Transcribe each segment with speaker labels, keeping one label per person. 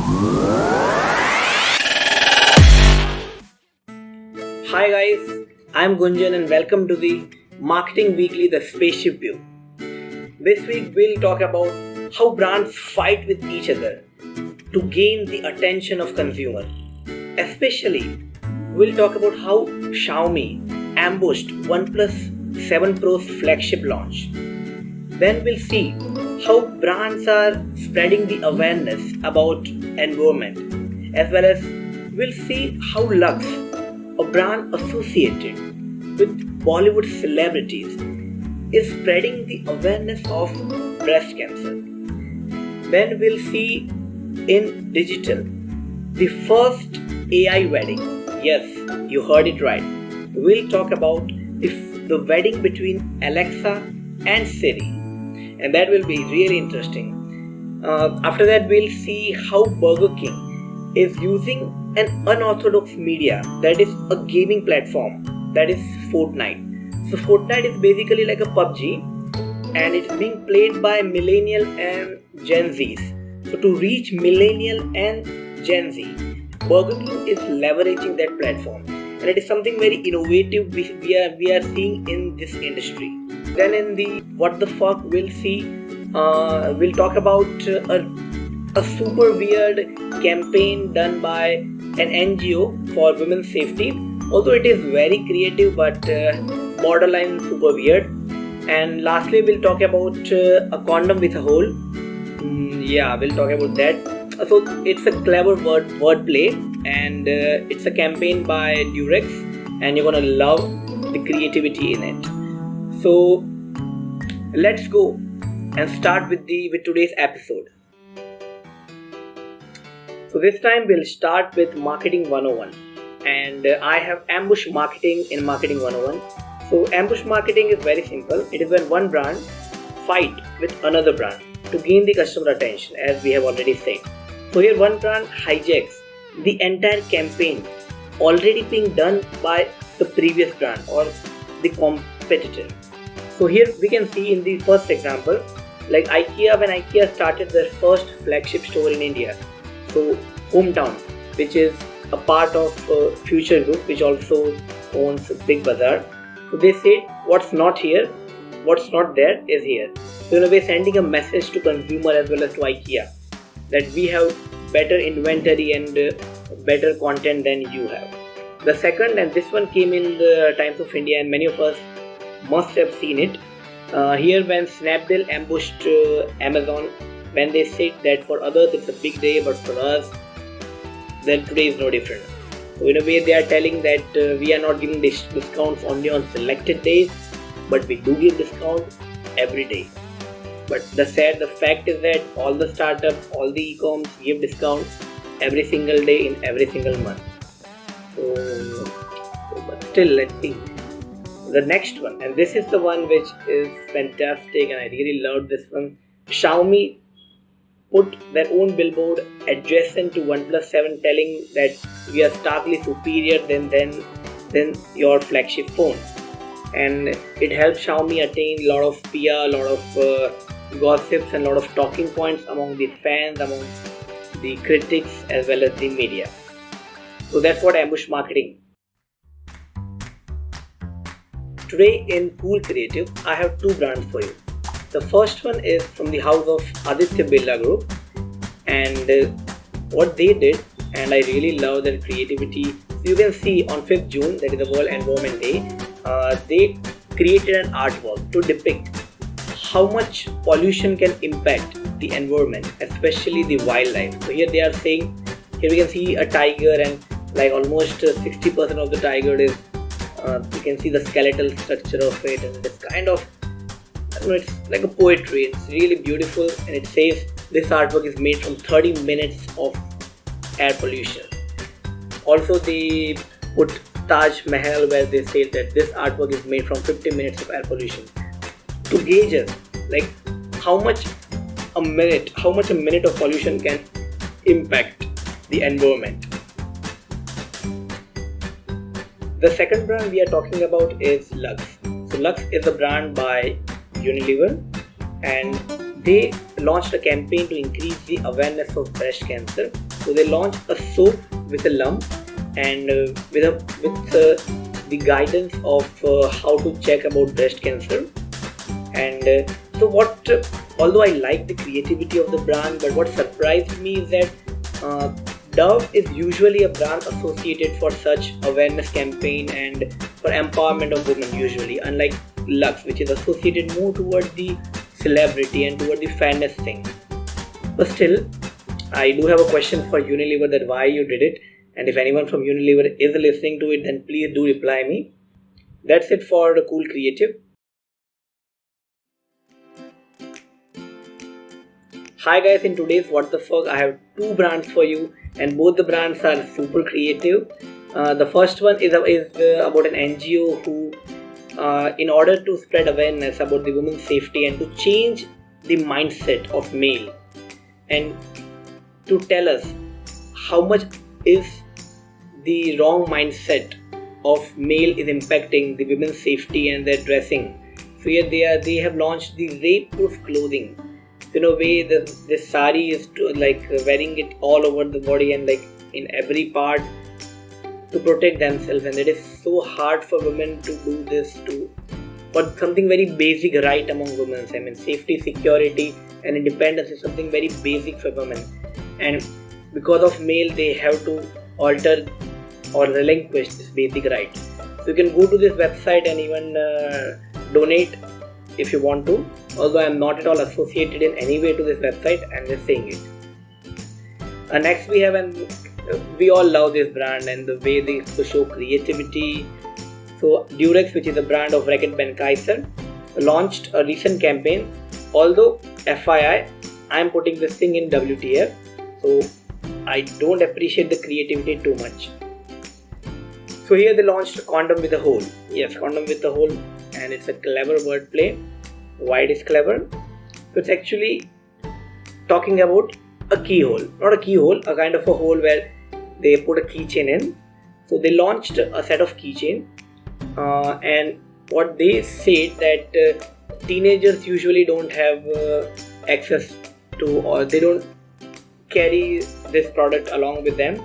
Speaker 1: Hi guys, I'm Gunjan and welcome to the Marketing Weekly, the Spaceship View. This week we'll talk about how brands fight with each other to gain the attention of consumer. Especially, we'll talk about how Xiaomi ambushed OnePlus 7 Pro's flagship launch. Then we'll see how brands are spreading the awareness about environment, as well as we'll see how Lux, a brand associated with Bollywood celebrities, is spreading the awareness of breast cancer. Then we'll see in digital the first AI wedding. Yes, you heard it right. We'll talk about the wedding between Alexa and Siri, and that will be really interesting. After that, we'll see how Burger King is using an unorthodox media, that is a gaming platform, that is Fortnite. So Fortnite is basically like a PUBG, and it's being played by millennial and Gen Zs. So to reach millennial and Gen Z, Burger King is leveraging that platform, and it is something very innovative we are seeing in this industry. Then in the what the fuck, we'll we'll talk about a super weird campaign done by an NGO for women's safety. Although it is very creative, but borderline super weird. And lastly, we'll talk about a condom with a hole. We'll talk about that. So it's a clever wordplay, and it's a campaign by Durex, and you're gonna love the creativity in it. So let's go and start with today's episode. So this time we'll start with Marketing 101, and I have ambush marketing in Marketing 101. So ambush marketing is very simple. It is when one brand fight with another brand to gain the customer attention, as we have already said. So here one brand hijacks the entire campaign already being done by the previous brand or the competitor. So here we can see in the first example, like IKEA, when IKEA started their first flagship store in India. So Hometown, which is a part of Future Group, which also owns Big Bazaar. So they said, what's not here, what's not there is here. So in a way, sending a message to consumer as well as to IKEA that we have better inventory and better content than you have. The second, and this one came in the Times of India, and many of us must have seen it. Here when Snapdeal ambushed Amazon, when they said that for others it's a big day, but for us, then today is no different. So in a way, they are telling that we are not giving discounts only on selected days, but we do give discounts every day. But the fact is that all the startups, all the e-coms give discounts every single day in every single month. But still, let's see. The next one, and this is the one which is fantastic, and I really loved this one. Xiaomi put their own billboard adjacent to OnePlus 7, telling that we are starkly superior than your flagship phone, and it helped Xiaomi attain a lot of PR, a lot of gossips, and a lot of talking points among the fans, among the critics, as well as the media. So that's what ambush marketing. Today in Cool Creative, I have two brands for you. The first one is from the house of Aditya Birla Group, and what they did, and I really love their creativity. So you can see on 5th June, that is the World Environment Day, they created an artwork to depict how much pollution can impact the environment, especially the wildlife. So here they are saying, here we can see a tiger, and like almost 60% of the tiger is, you can see the skeletal structure of it, and it's kind of, it's like a poetry. It's really beautiful, and it says this artwork is made from 30 minutes of air pollution. Also, they put Taj Mahal, where they say that this artwork is made from 50 minutes of air pollution, to gauge us like how much a minute of pollution can impact the environment. The second brand we are talking about is Lux. So Lux is a brand by Unilever, and they launched a campaign to increase the awareness of breast cancer. So they launched a soap with a lump and with the guidance of how to check about breast cancer. And although I like the creativity of the brand, but what surprised me is that Dove is usually a brand associated for such awareness campaign and for empowerment of women usually, unlike Lux, which is associated more towards the celebrity and towards the fairness thing. But still, I do have a question for Unilever, that why you did it, and if anyone from Unilever is listening to it, then please do reply me. That's it for the cool creative. Hi guys, in today's What the Fuck, I have two brands for you, and both the brands are super creative. The first one is about an NGO who, in order to spread awareness about the women's safety and to change the mindset of male, and to tell us how much is the wrong mindset of male is impacting the women's safety and their dressing. So here they have launched the rape-proof clothing. In a way, this Saree is wearing it all over the body and like in every part to protect themselves, and it is so hard for women to do this but something very basic right among women. I mean, safety, security and independence is something very basic for women, and because of male they have to alter or relinquish this basic right. So you can go to this website and even donate if you want to, although I am not at all associated in any way to this website, I am just saying it. Next we have, and we all love this brand and the way they show creativity. So Durex, which is a brand of Reckitt Benckiser, launched a recent campaign, although FYI, I am putting this thing in WTF, so I don't appreciate the creativity too much. So here they launched Condom with a hole. Yes, Condom with a hole, and it's a clever wordplay. Why it is clever? So it's actually talking about a keyhole, not a keyhole, a kind of a hole where they put a keychain in. So they launched a set of keychain, and what they said that teenagers usually don't have access to, or they don't carry this product along with them.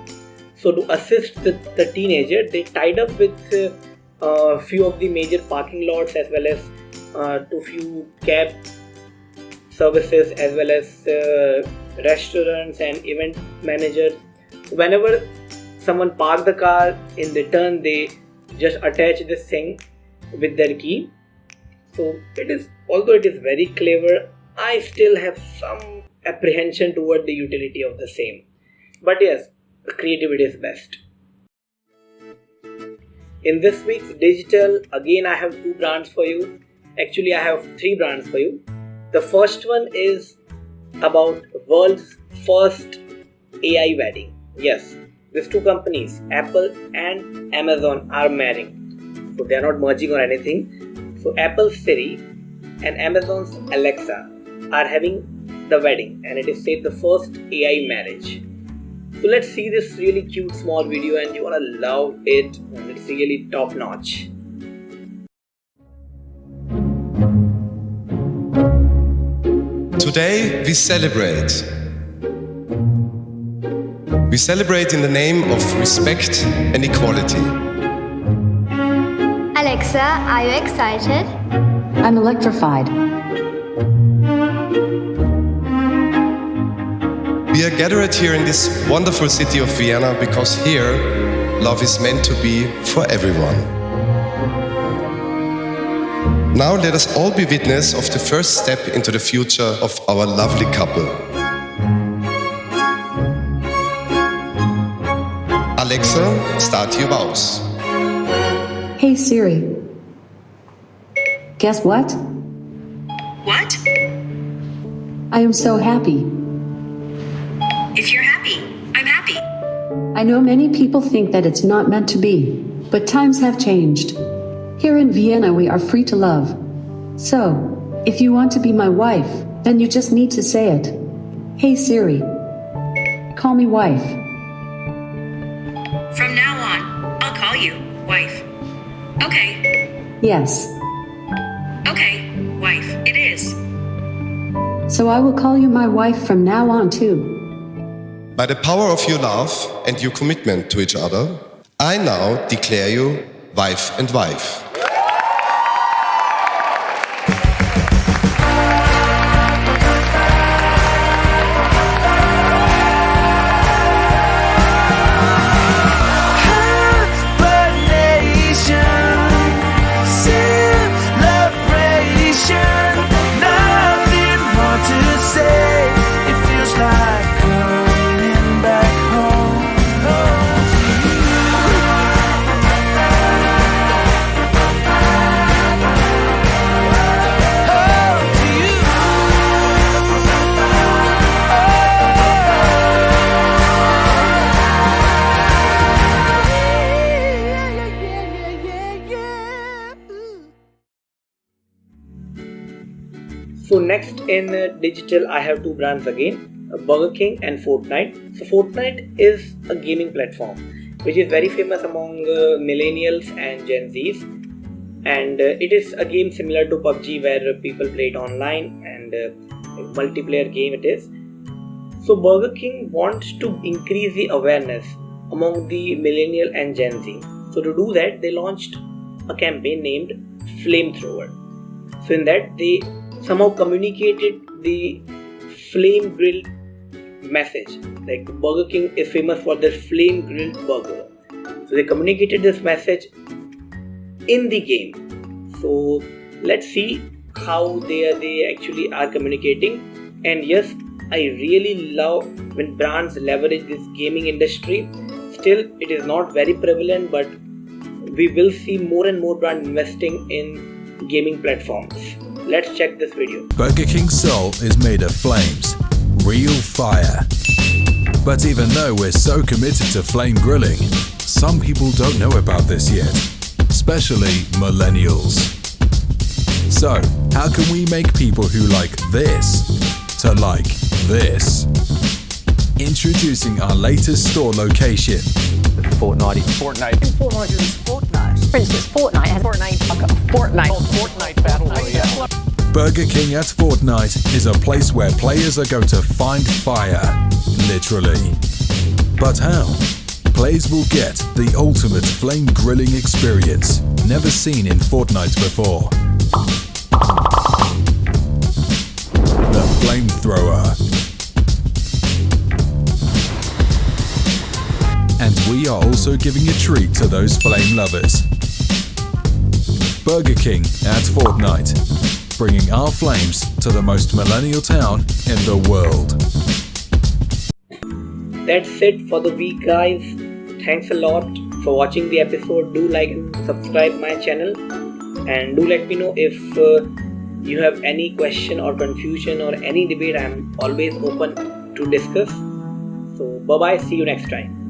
Speaker 1: So to assist the teenager, they tied up with a few of the major parking lots, as well as to few cab services, as well as restaurants and event managers. Whenever someone parks the car, in return they just attach this thing with their key. So although it is very clever, I still have some apprehension toward the utility of the same. But yes, creativity is best. In this week's digital, again I have two brands for you. Actually, I have three brands for you. The first one is about world's first AI wedding. Yes, these two companies, Apple and Amazon, are marrying. So they are not merging or anything. So Apple's Siri and Amazon's Alexa are having the wedding, and it is said the first AI marriage. So let's see this really cute small video, and you're gonna love it, and it's really top notch.
Speaker 2: Today we celebrate. We celebrate in the name of respect and equality.
Speaker 3: Alexa, are you excited?
Speaker 4: I'm electrified.
Speaker 2: We are gathered here in this wonderful city of Vienna because here love is meant to be for everyone. Now let us all be witness of the first step into the future of our lovely couple. Alexa, start your vows.
Speaker 4: Hey Siri. Guess what?
Speaker 5: What?
Speaker 4: I am so happy.
Speaker 5: If you're happy, I'm happy.
Speaker 4: I know many people think that it's not meant to be, but times have changed. Here in Vienna we are free to love. So, if you want to be my wife, then you just need to say it. Hey Siri. Call me wife.
Speaker 5: From now on, I'll call you wife. Okay.
Speaker 4: Yes.
Speaker 5: Okay, wife, it is.
Speaker 4: So I will call you my wife from now on too.
Speaker 2: By the power of your love and your commitment to each other, I now declare you wife and wife.
Speaker 1: So next in digital, I have two brands again, Burger King and Fortnite. So Fortnite is a gaming platform which is very famous among millennials and Gen Zs, and it is a game similar to PUBG where people play it online and multiplayer game it is. So Burger King wants to increase the awareness among the millennial and Gen Z. So to do that, they launched a campaign named Flamethrower. So in that, they somehow communicated the flame grilled message. Like Burger King is famous for their flame grilled burger. So they communicated this message in the game. So let's see how they actually are communicating. And yes, I really love when brands leverage this gaming industry. Still, it is not very prevalent, but we will see more and more brands investing in gaming platforms. Let's check this video.
Speaker 6: Burger King's soul is made of flames, real fire. But even though we're so committed to flame grilling, some people don't know about this yet, especially millennials. So, how can we make people who like this to like this? Introducing our latest store location.
Speaker 7: Fortnite. For instance, Fortnite has Fortnite Battle Royale.
Speaker 6: Burger King at Fortnite is a place where players are going to find fire, literally. But how? Players will get the ultimate flame grilling experience, never seen in Fortnite before. The flamethrower. And we are also giving a treat to those flame lovers. Burger King at Fortnite, bringing our flames to the most millennial town in the world.
Speaker 1: That's it for the week, guys. Thanks a lot for watching the episode. Do like and subscribe my channel, and do let me know if you have any question or confusion or any debate. I'm always open to discuss. So bye bye, see you next time.